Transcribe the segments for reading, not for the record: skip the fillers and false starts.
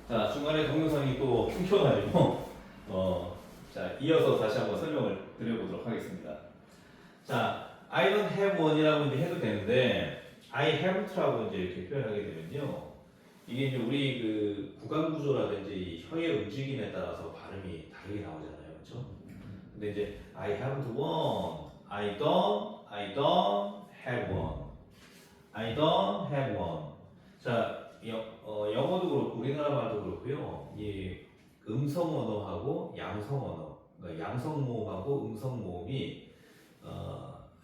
자, 중간에 동영상이 또 끊겨가지고, 자, 이어서 다시 한번 설명을 드려보도록 하겠습니다. 자, I don't have one이라고 이제 해도 되는데, I haveTo라고 이제 이렇게 표현하게 되면요. 이게 이제 우리 그 구강 구조라든지 혀의 움직임에 따라서 발음이 다르게 나오잖아요. 그렇죠? 근데 이제 I haven't one, I don't have one, I don't have one. 자, 영어도 그렇고 우리나라 말도 그렇고요. 이 음성 언어하고 양성 언어, 그러니까 양성 모음하고 음성 모음이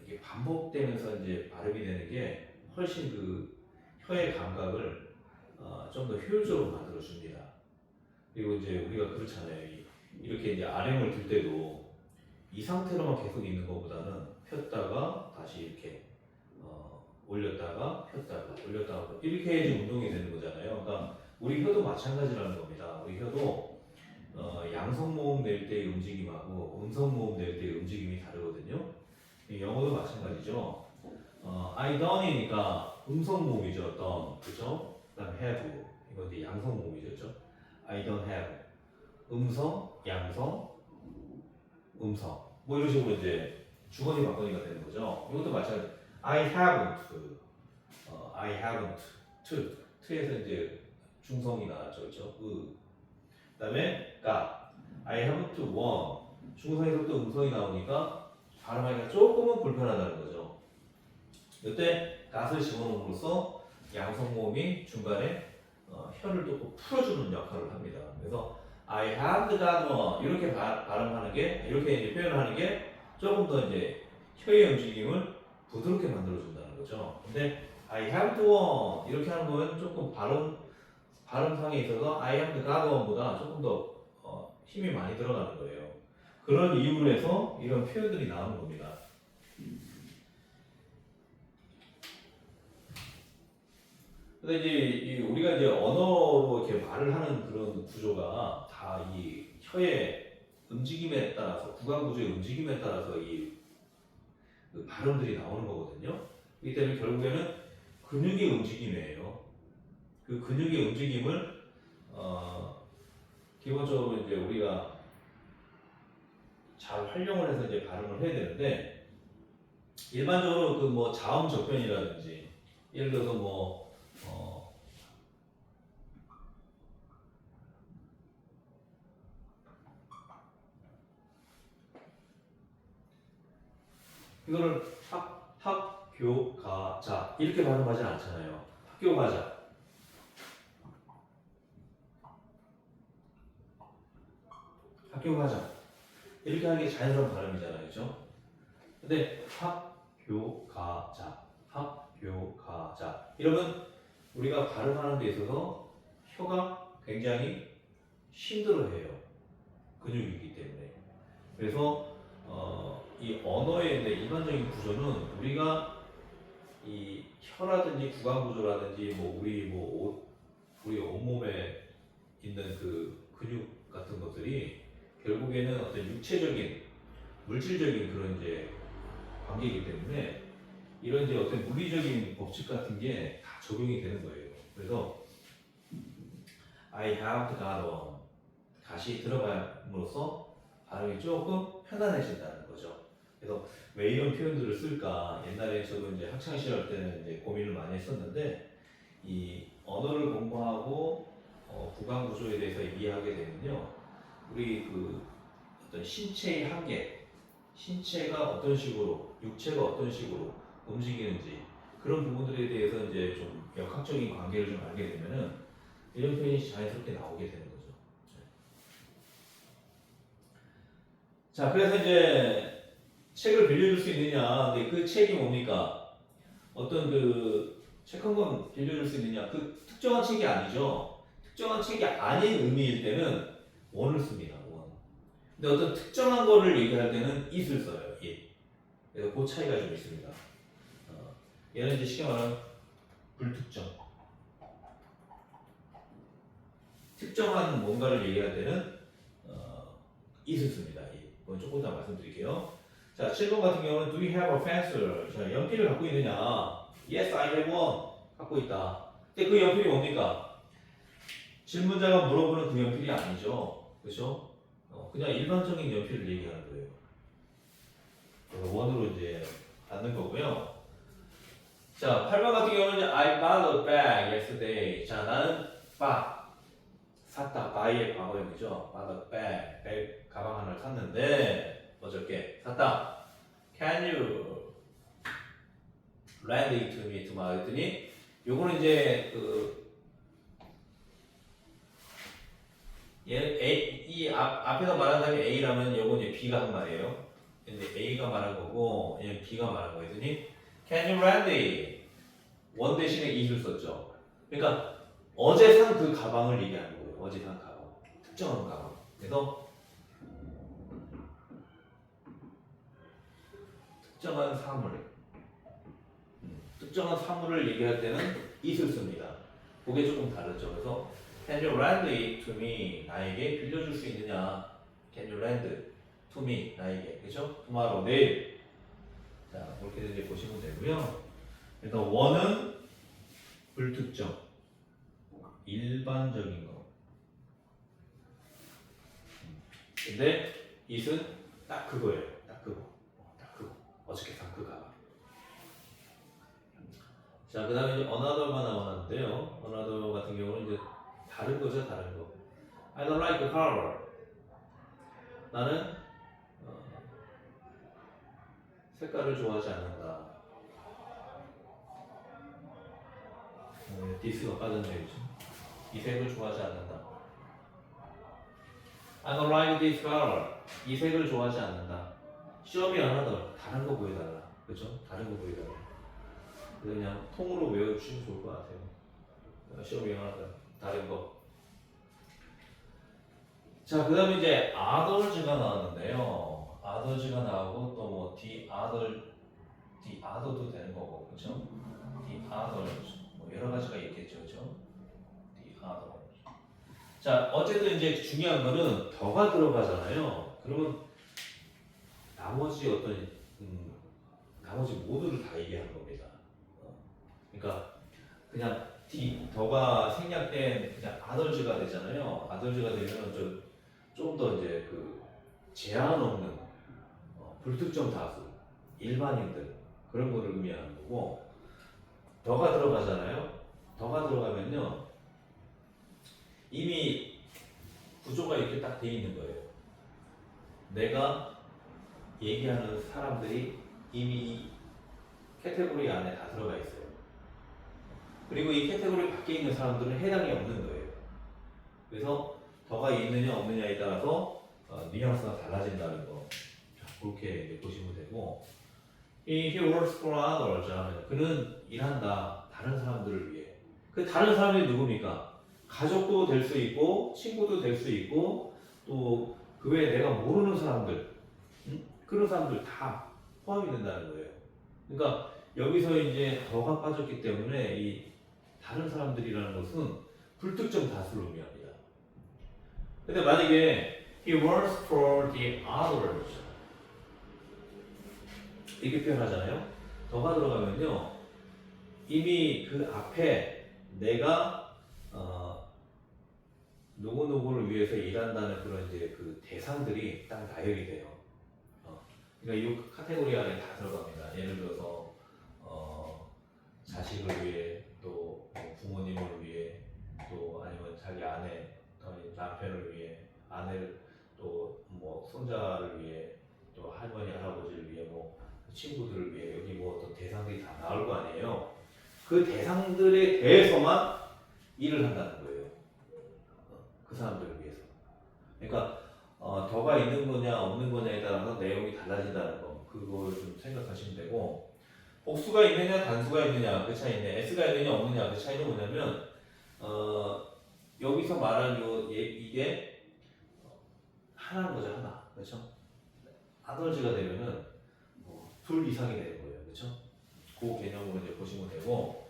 이게 반복되면서 이제 발음이 되는 게 훨씬 그 혀의 감각을 좀 더 효율적으로 만들어 줍니다. 그리고 이제 우리가 그렇잖아요. 이렇게 이제 아령을 들 때도 이 상태로만 계속 있는 것보다는 폈다가 다시 이렇게 올렸다가 폈다가 올렸다가 이렇게 해야지 운동이 되는 거잖아요. 그러니까 우리 혀도 마찬가지라는 겁니다. 우리 혀도 양성 모음 낼 때의 움직임하고 음성 모음 낼 때의 움직임이 다르거든요. 영어도 마찬가지죠. I done이니까 음성 모음이죠. done, 그죠? 그다음 have 이건 이제 양성 모음이죠. I don't have 음성, 양성, 음성 뭐 이런 식으로 이제 주거니 받거니가 되는 거죠. 이것도 마찬가지. I haven't, I haven't, to에서 이제 중성이 나왔죠, 그렇죠? 그다음에 got, I haven't won, 중성에서부터 음성이 나오니까 발음하기가 조금은 불편하다는 거죠. 이때 got을 집어넣음으로써 양성 모음이 중간에 혀를 또 풀어주는 역할을 합니다. 그래서 I have got one 이렇게 발음하는 게 이렇게 이제 표현하는 게 조금 더 이제 혀의 움직임을 부드럽게 만들어준다는 거죠. 근데 I have to one 이렇게 하는 거는 조금 발음상에 있어서 I have got one보다 조금 더 힘이 많이 들어가는 거예요. 그런 이유로 해서 이런 표현들이 나오는 겁니다. 근데 이제 우리가 이제 언어로 이렇게 말을 하는 그런 구조가 다 이 혀의 움직임에 따라서 구강 구조의 움직임에 따라서 그 발음들이 나오는 거거든요. 그렇기 때문에 결국에는 근육의 움직임이에요. 그 근육의 움직임을 기본적으로 이제 우리가 잘 활용을 해서 이제 발음을 해야 되는데 일반적으로 그 뭐 자음 접변이라든지 예를 들어서 뭐 이거를 학교 가자 이렇게 발음하지 않잖아요. 학교 가자. 학교 가자. 이렇게 하는 게 자연스러운 발음이잖아요. 그죠? 근데 학교 가자. 학교 가자. 이러면 우리가 발음하는 데 있어서 혀가 굉장히 힘들어해요. 근육이기 때문에. 그래서 이 언어의 일반적인 구조는 우리가 이 혀라든지 구강 구조라든지 뭐 우리 온몸에 있는 그 근육 같은 것들이 결국에는 어떤 육체적인 물질적인 그런 이제 관계이기 때문에 이런 이제 어떤 물리적인 법칙 같은 게 다 적용이 되는 거예요. 그래서 I have got one 다시 들어감으로써 발음이 조금 편안해진다는 거죠. 그래서 왜 이런 표현들을 쓸까? 옛날에 저도 이제 학창 시절 때는 이제 고민을 많이 했었는데 이 언어를 공부하고 구강 구조에 대해서 이해하게 되면요, 우리 그 어떤 신체의 한계, 신체가 어떤 식으로, 육체가 어떤 식으로 움직이는지 그런 부분들에 대해서 이제 좀 역학적인 관계를 좀 알게 되면은 이런 표현이 자연스럽게 나오게 되는 거죠. 자, 그래서 이제 책을 빌려줄 수 있느냐? 근데 그 책이 뭡니까? 어떤 그 책 한 권 빌려줄 수 있느냐? 그 특정한 책이 아니죠. 특정한 책이 아닌 의미일 때는 원을 씁니다. 원. 근데 어떤 특정한 거를 얘기할 때는 it을 써요. it. 그래서 그 차이가 좀 있습니다. 얘는 이제 쉽게 말하면 불특정. 특정한 뭔가를 얘기할 때는 it을 씁니다. it. 그건 조금 더 말씀드릴게요. 자, 7번 같은 경우는 do you have a pencil? 자, 연필을 갖고 있느냐? Yes, I have one. 갖고 있다. 근데 그 연필이 뭡니까? 질문자가 물어보는 그 연필이 아니죠. 그죠? 그냥 일반적인 연필을 얘기하는 거예요. 그래서 원으로 이제 받는 거고요. 자, 8번 같은 경우는 이제 I bought a bag yesterday. 자, 나는 샀다. buy의 과거형이죠. bought a bag. 가방 하나를 샀는데 어저께 샀다. Can you lend it to me tomorrow? 했더니 요거는 이제 앞에서 말한 사람이 A라면 요건 이제 B가 한 말이에요. 근데 A가 말한 거고 얘는 B가 말한 거 했더니 Can you lend it? 원 대신에 it을 썼죠. 그러니까 어제 산 그 가방을 얘기하는 거예요. 어제 산 가방. 특정한 가방. 그래서 특정한 사물을 얘기할 때는 it을 씁니다. 그게 조금 다르죠. 그래서 Can you lend it to me? 나에게 빌려줄 수 있느냐? Can you lend to me? 나에게. 그죠? tomorrow, 내일. 자, 그렇게 이제 보시면 되고요. 그러니까 원은 불특정, 일반적인 거. 근데 it은 딱 그거예요. 딱 그거. 어저께 산 그 가방. 자, 그 다음에 이제 another가 나오는데요. another 같은 경우는 이제 다른 거죠, 다른 거. I don't like the color. 나는 색깔을 좋아하지 않는다. this가 빠졌네요, 지금. 이 색을 좋아하지 않는다. I don't like this color. 이 색을 좋아하지 않는다. show me another. 다른 거 보여달라. 그렇죠? 다른 거 보여달라. 그냥 통으로 외워주시면 좋을 것 같아요. show me another. 다른 거. 자, 그 다음에 이제 others가 나왔는데요. others가 나오고 또 뭐 the other도 되는 거고, 그렇죠? the others. 뭐 여러 가지가 있겠죠, 그렇죠? the others. 자, 어쨌든 이제 중요한 거는 더가 들어가잖아요. 그러면 나머지 나머지 모두를 다 얘기하는 겁니다. 그러니까 그냥 더가 생략된 그냥 others가 되잖아요. others가 되면 좀 더 이제 그 제한 없는 불특정 다수, 일반인들 그런 거를 의미하는 거고, 더가 들어가잖아요. 더가 들어가면요 이미 구조가 이렇게 딱 돼 있는 거예요. 내가 얘기하는 사람들이 이미 이 캐테고리 안에 다 들어가 있어요. 그리고 이 캐테고리 밖에 있는 사람들은 해당이 없는 거예요. 그래서 더가 있느냐 없느냐에 따라서 뉘앙스가 달라진다는 거. 자, 그렇게 보시면 되고, he works for others 하면 그는 일한다. 다른 사람들을 위해. 그 다른 사람이 누굽니까? 가족도 될 수 있고 친구도 될 수 있고 또 그 외에 내가 모르는 사람들, 그런 사람들 다 포함이 된다는 거예요. 그러니까 여기서 이제 더가 빠졌기 때문에 이 다른 사람들이라는 것은 불특정 다수를 의미합니다. 근데 만약에 he works for the others 이렇게 표현하잖아요. 더가 들어가면요 이미 그 앞에 내가 누구누구를 위해서 일한다는 그런 이제 그 대상들이 딱 나열이 돼요. 그러니까 이 카테고리 안에 다 들어갑니다. 예를 들어서 자식을 위해, 또 부모님을 위해, 또 아니면 자기 아내, 남편을 위해, 아내를, 또 뭐 손자를 위해, 또 할머니 할아버지를 위해, 뭐 친구들을 위해, 여기 뭐 어떤 대상들이 다 나올 거 아니에요. 그 대상들에 대해서만 일을 한다는 거예요. 그 사람들을 위해서. 그러니까 더가 있는 거냐 없는 거냐에 따라서 내용이 달라진다는 거, 그걸 좀 생각하시면 되고, 복수가 있느냐 단수가 있느냐 그 차이인데, s가 있느냐 없느냐 그 차이는 뭐냐면 여기서 말한 이게 하나인 거죠, 하나. 그렇죠? others가 되면은 둘 이상이 되는 거예요. 그렇죠? 그 개념으로 이제 보시면 되고,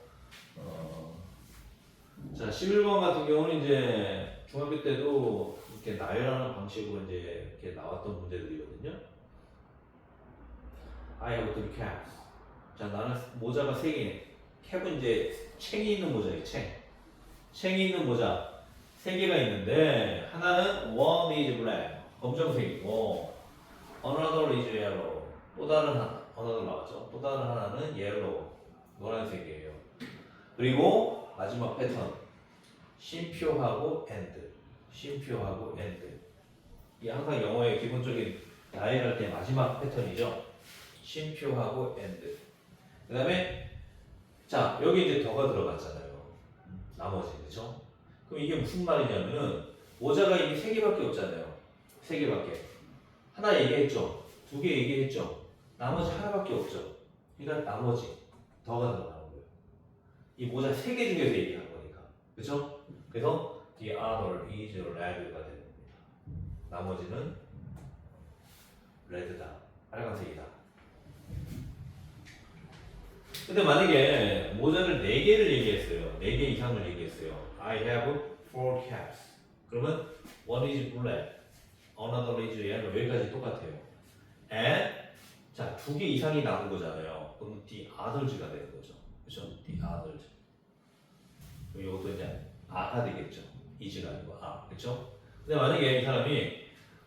자, 11번 같은 경우는 이제 중학교 때도 이렇게 나열하는 방식으로 이제 이렇게 나왔던 문제들이거든요. I have three caps. 자, 나는 모자가 3개. 캡은 이제 챙이 있는 모자예요. 챙이 있는 모자 세 개가 있는데 하나는 one is black 검정색이고 another is yellow 또 다른 하나 another 나왔죠. 또 다른 하나는 yellow 노란색이에요. 그리고 마지막 패턴 쉼표하고 and 쉼표하고 and 이게 항상 영어의 기본적인 나열할 때 마지막 패턴이죠. 쉼표하고 and 그 다음에 자 여기 이제 더가 들어갔잖아요. 나머지 그죠? 그럼 이게 무슨 말이냐면은 모자가 이미 세 개밖에 없잖아요. 세 개밖에. 하나 얘기했죠. 두 개 얘기했죠. 나머지 하나밖에 없죠. 그러니까 나머지 더가 들어가는 거예요. 이 모자 세 개 중에서 얘기한 거니까. 그죠? 그래서 the other is red가 되는 겁니다. 나머지는 red다. 빨간색이다. 근데 만약에 모자를 4개를 얘기했어요. 4개 이상을 얘기했어요. I have 4 caps. 그러면 one is black, another is yellow. 여기까지 똑같아요. And 자, 2개 이상이 남은 거잖아요. 그럼 the others가 되는 거죠. 그렇죠? the others. 이것도 이제 아가 되겠죠. is가 아니고 아. 그렇죠? 근데 만약에 이 사람이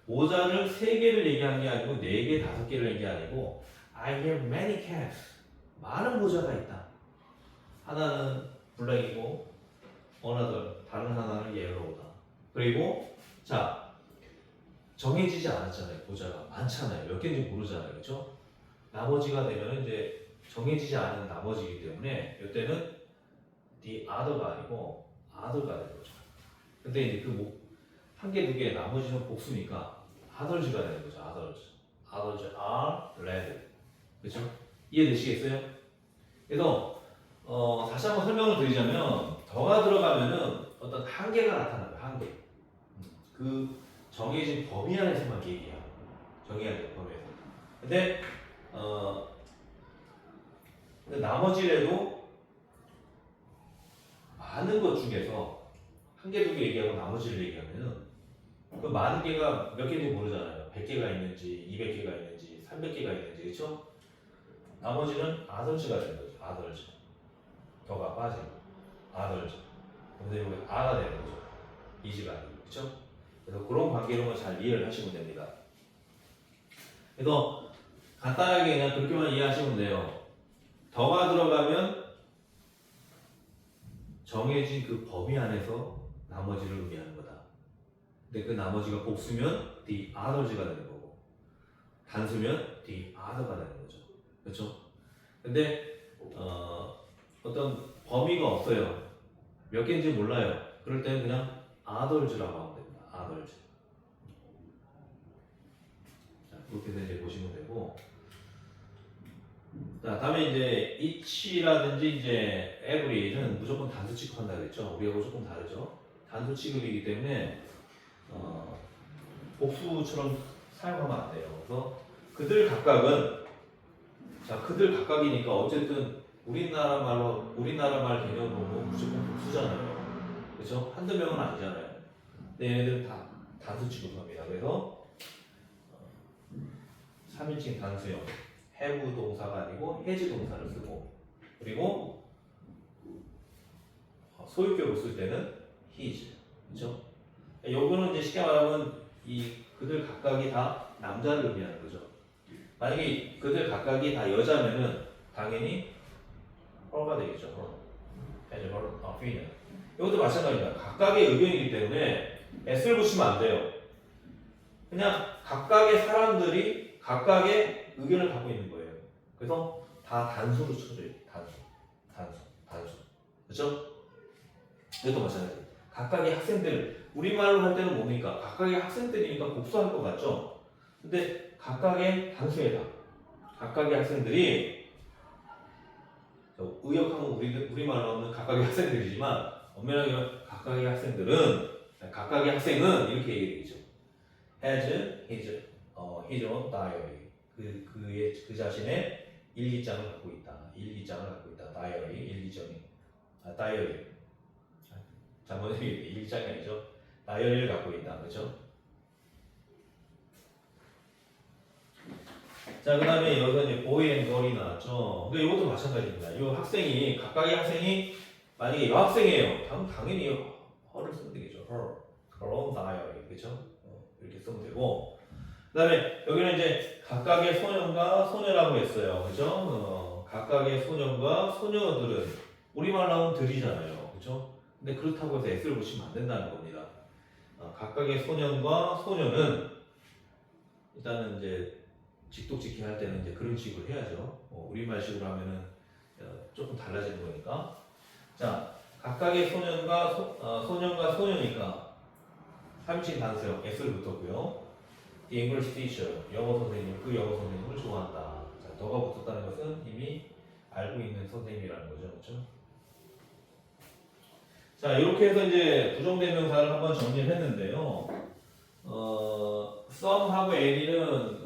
모자를 3개를 얘기한 게 아니고 4개, 5개를 얘기한 게 아니고 I have many caps. 많은 모자가 있다. 하나는 블랙이고 another 다른 하나는 옐로우다. 그리고 자 정해지지 않았잖아요. 모자가 많잖아요. 몇 개인지 모르잖아요. 그렇죠? 나머지가 되면 이제 정해지지 않은 나머지이기 때문에 이때는 the other가 아니고 other가 되는 거죠. 근데 이제 그 한 개, 두 개 나머지는 복수니까 others가 되는 거죠. others are red. 그렇죠? 이해되시겠어요? 그래서 다시 한번 설명을 드리자면 더가 들어가면은 어떤 한계가 나타나요. 한계. 그 정해진 범위 안에서만 얘기해요. 정해진 범위에서. 근데 나머지라도 많은 것 중에서 한 개, 두 개 얘기하고 나머지를 얘기하면은 그 많은 개가 몇 개인지 모르잖아요. 100개가 있는지, 200개가 있는지, 300개가 있는지, 그렇죠? 나머지는 아덜즈가 되는 거죠. 아덜즈. 더가 빠지고 아덜즈. 근데 여기 아가 되는 거죠. 이즈가 아니고. 그렇죠? 그래서 그런 관계로만 잘 이해를 하시면 됩니다. 그래서 간단하게 그냥 그렇게만 이해하시면 돼요. 더가 들어가면 정해진 그 범위 안에서 나머지를 의미하는 거다. 근데 그 나머지가 복수면 the others가 되는 거고 단수면 the other가 되는 거죠. 그렇죠? 근데 어떤 범위가 없어요. 몇 개인지 몰라요. 그럴 때는 그냥 others라고 하면 됩니다. others. 자, 그렇게 해서 이제 보시면 되고. 자, 다음에 이제 each라든지 이제 every는 무조건 단수 취급한다 그랬죠. 우리하고 조금 다르죠. 단수 취급이기 때문에 복수처럼 사용하면 안 돼요. 그래서 그들 각각은 자, 그들 각각이니까 어쨌든 우리나라 말 개념으로 무조건 복수잖아요. 그렇죠? 한두 명은 아니잖아요. 근데 얘네들은 다 단수 취급합니다. 그래서 3인칭 단수형 have 동사가 아니고 has 동사를 쓰고 그리고 소유격을 쓸 때는 his. 그렇죠? 요거는 이제 쉽게 말하면 이 그들 각각이 다 남자를 의미하는 거죠. 만약에 그들 각각이 다 여자면은 당연히 her가 되겠죠. as her, female. 이것도 마찬가지입니다. 각각의 의견이기 때문에 s를 붙이면 안 돼요. 그냥 각각의 사람들이 각각의 의견을 갖고 있는 거예요. 그래서 다 단수로 쳐줘요. 단수. 그렇죠? 이것도 마찬가지. 각각의 학생들, 우리말로 할 때는 뭡니까? 각각의 학생들이니까 복수할 것 같죠? 근데 각각의 단수예요. 각각의 학생들이 의역하면 우리말로 하면 각각의 학생들이지만 엄밀하게 말하면 각각의 학생은 이렇게 얘기되죠. has his own diary. 그 자신의 일기장을 갖고 있다. diary, 일기장이. diary. 잘못 얘기했는데 일기장이 아니죠. 다이어리를 갖고 있다. 그렇죠? 자, 그 다음에 여기서 이제 boy and girl이 나왔죠. 근데 이것도 마찬가지입니다. 이 각각의 학생이 만약에 여학생이에요. 당연히 her를 쓰면 되겠죠. her own diary, 그렇죠? 이렇게 쓰면 되고, 그다음에 여기는 이제 각각의 소년과 소녀라고 했어요, 그렇죠? 각각의 소년과 소녀들은 우리말로 하면 들이잖아요, 그렇죠? 근데 그렇다고 해서 s를 붙이면 안 된다는 겁니다. 각각의 소년과 소녀는 일단은 이제 직독직해 할 때는 이제 그런 식으로 해야죠. 우리말식으로 하면은 조금 달라지는 거니까. 자, 각각의 소년과 소녀니까 3인칭 단수형 s를 붙었고요. The English teacher, 영어 선생님, 그 영어 선생님을 좋아한다. 자, 더가 붙었다는 것은 이미 알고 있는 선생님이라는 거죠, 그렇죠? 자, 이렇게 해서 이제 부정대명사를 한번 정리를 했는데요. some하고 any는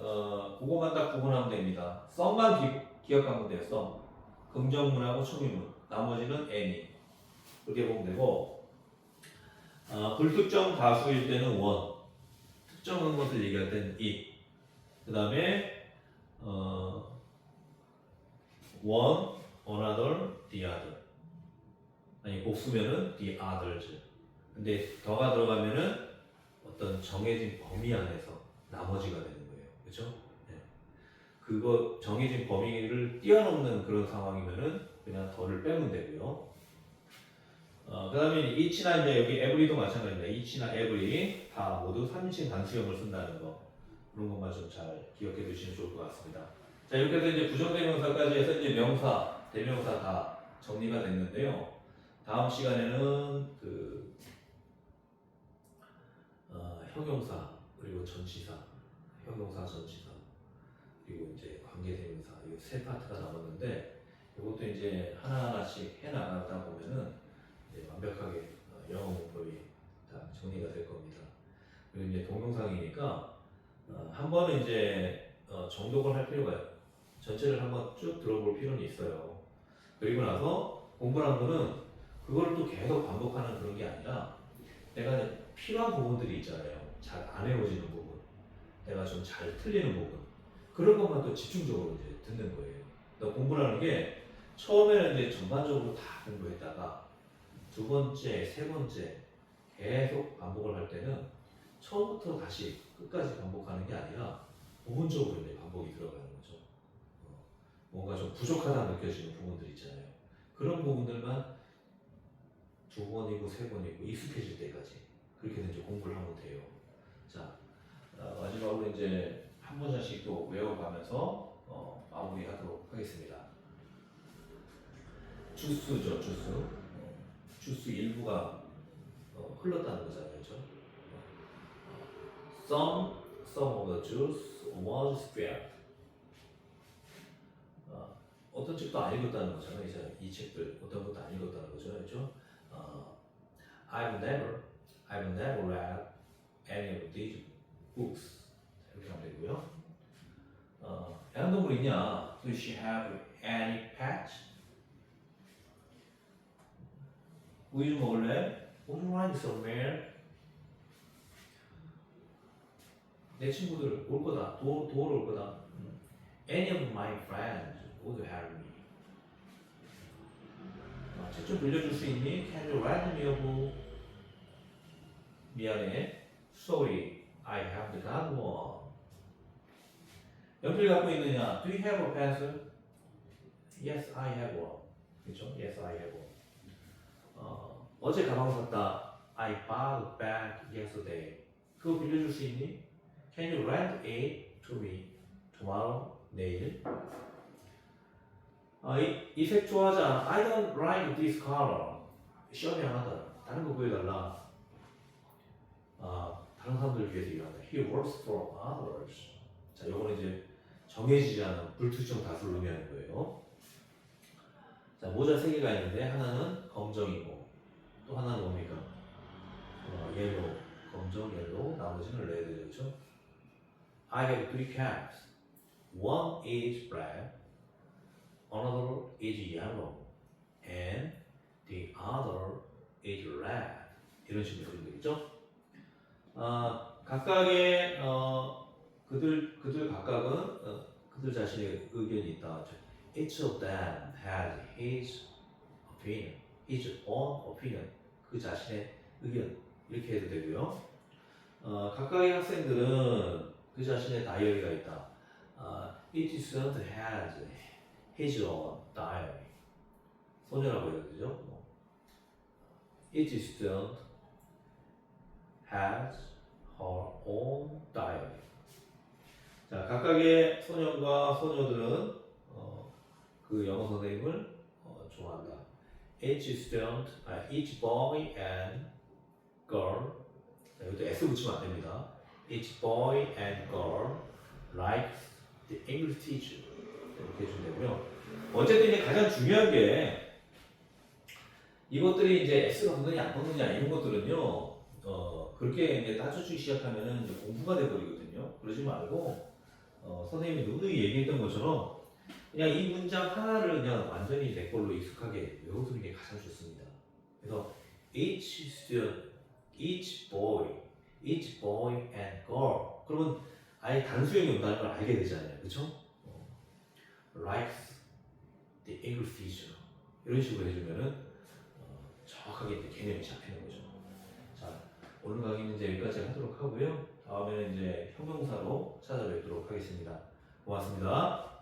그거만 딱 구분하면 됩니다. some만 기억하면 돼요. some. 긍정문하고 추미문. 나머지는 any. 그렇게 보면 되고, 불특정 다수일 때는 one. 특정한 것을 얘기할 때는 it. 그 다음에 one, another, the other. 아니 복수면은 the others. 근데 더가 들어가면은 어떤 정해진 범위 안에서 나머지가 되는 거예요. 그렇죠? 네. 그거 정해진 범위를 뛰어넘는 그런 상황이면은 그냥 더를 빼면 되고요. 그 다음에 each나 이제 여기 every도 마찬가지입니다. each나 every 다 모두 3인칭 단수형을 쓴다는 거. 그런 것만 좀 잘 기억해 두시면 좋을 것 같습니다. 자, 이렇게 해서 이제 부정대명사까지 해서 이제 명사, 대명사 다 정리가 됐는데요. 다음 시간에는 형용사 그리고 전치사, 형용사, 전치사 그리고 이제 관계대명사 이 세 파트가 남았는데 이것도 이제 하나하나씩 해 나가다 보면은 이제 완벽하게 영어 문법이 다 정리가 될 겁니다. 그리고 이제 동영상이니까 한 번은 이제 정독을 할 필요가 전체를 한번 쭉 들어볼 필요는 있어요. 그리고 나서 공부라는 거는 그걸 또 계속 반복하는 그런 게 아니라 내가 필요한 부분들이 있잖아요. 잘 안 외워지는 부분, 내가 좀 잘 틀리는 부분, 그런 것만 또 집중적으로 이제 듣는 거예요. 그러니까 공부라는 게 처음에는 이제 전반적으로 다 공부했다가 두 번째, 세 번째 계속 반복을 할 때는 처음부터 다시 끝까지 반복하는 게 아니라 부분적으로 이제 반복이 들어가는 거죠. 뭔가 좀 부족하다 느껴지는 부분들 있잖아요. 그런 부분들만 두 번이고 세 번이고 익숙해질 때까지 그렇게 이제 공부를 하면 돼요. 자, 마지막으로 이제 한 문장씩 또 외워가면서 마무리하도록 하겠습니다. 주스죠, 주스. 주스 일부가 흘렀다는 거잖아요, 그렇죠? Some of the juice was spilled. 어떤 책도 안 읽었다는 거잖아요. 이제 이 책들 어떤 것도 안 읽었다는 거죠, 그렇죠? I've never read any of these books. 이렇게 하면 되고요. 애완동물 있냐? Do she have any pets? 우유 좀 먹을래? Would you like some milk? 내 친구들 올 거다. 도우러 올 거다. Any of my friends would help me. 책 좀 빌려줄 수 있니? Can you lend me a book? 미안해. Sorry, I haven't got one. 연필 갖고 있느냐? Do you have a pencil? Yes, I have one. 그렇죠? Yes, I have one. 어제 가방 샀다. I bought a bag yesterday. 그거 빌려줄 수 있니? Can you lend it to me tomorrow? 내일? 이 색 좋아하지 않아. I don't like this color. 시험양하다. 다른 거 구해달라. 다른 사람들을 위해서 일한다. He works for others. 자, 요거는 이제 정해지지 않은 불특정 다수를 의미하는 거예요. 자, 모자 3개가 있는데 하나는 검정이고 또 하나는 뭡니까? 옐로우, 검정, 옐로우, 나머지는 레드죠. I have 3 caps. One is black, another is yellow, and the other is red. 이런 식으로 그리면 되겠죠? 각각의 그들 각각은 그들 자신의 의견이 있다. Each of them has his opinion, his own opinion. 그 자신의 의견 이렇게 해도 되고요. 각각의 학생들은 그 자신의 다이어리가 있다. Each student has his own diary. 소녀라고 해야 되죠? Each student has her own diary. 자, 각각의 소년과 소녀들은 그 영어 선생님을 좋아한다. Each student, each boy and girl. 자, 이것도 S 붙이면 안 됩니다. Each boy and girl likes the English teacher. 이렇게 해주면 되고요. 어쨌든 이제 가장 중요한 게 이것들이 이제 S가 붙느냐 안 붙느냐 이런 것들은요. 그렇게 이제 따져주기 시작하면은 이제 공부가 돼버리거든요. 그러지 말고 선생님이 누누이 얘기했던 것처럼 그냥 이 문장 하나를 그냥 완전히 내 걸로 익숙하게 외워두는 게 가장 좋습니다. 그래서 each student, each boy and girl. 그러면 아예 단수형이 온다는 걸 알게 되잖아요, 그렇죠? Likes the English teacher. 이런 식으로 해주면은 정확하게 이제 개념이 잡히는 거죠. 자, 오늘 강의는 이제 여기까지 하도록 하고요. 다음에는 이제 형용사로 찾아뵙도록 하겠습니다. 고맙습니다.